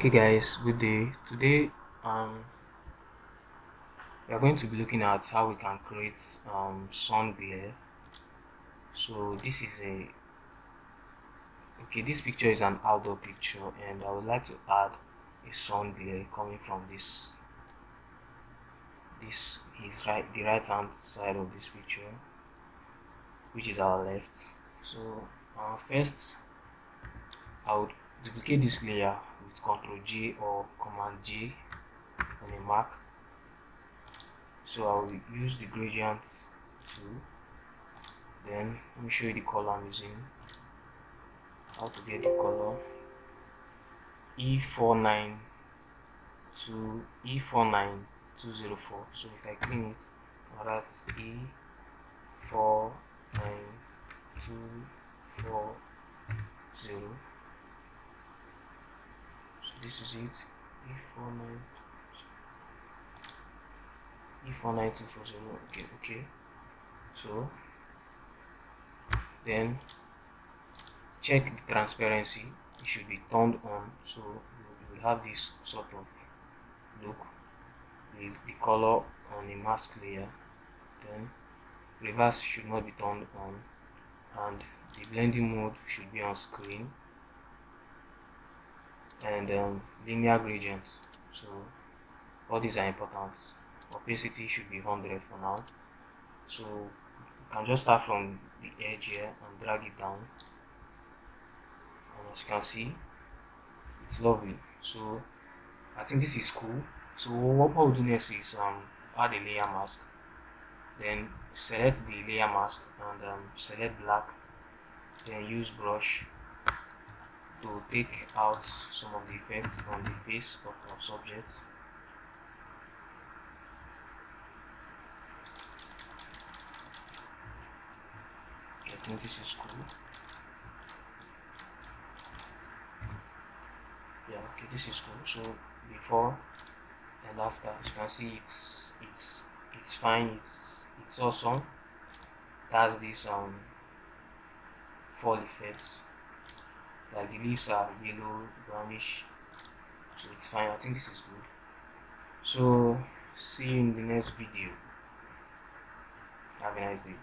Okay guys, good day. Today we are going to be looking at how we can create sun glare. So this picture is an outdoor picture, and I would like to add a sun glare coming from this is the right hand side of this picture, which is our left. So first I would duplicate this layer with Ctrl J or Command J on a Mac. So I will use the gradient tool. Then let me show you the color I'm using. How to get the color: E492 E49204. So if I clean it, that's E49240. So this is it. E49240. Okay. So then check the transparency. It should be turned on, so you will have this sort of look with the color on the mask layer. Then reverse should not be turned on, and the blending mode should be on screen, and linear gradients. So all these are important. Opacity should be 100 for now. So you can just start from the edge here and drag it down, and as you can see, it's lovely. So I think this is cool. So what we'll do next is add a layer mask. Then select the layer mask and select black. Then use brush to take out some of the effects on the face of our subject. I think this is cool. Yeah, okay, this is cool. So before and after, as you can see, it's fine. It's awesome. It has this fall effects, like the leaves are yellow brownish, so it's fine. I think this is good. So see you in the next video. Have a nice day.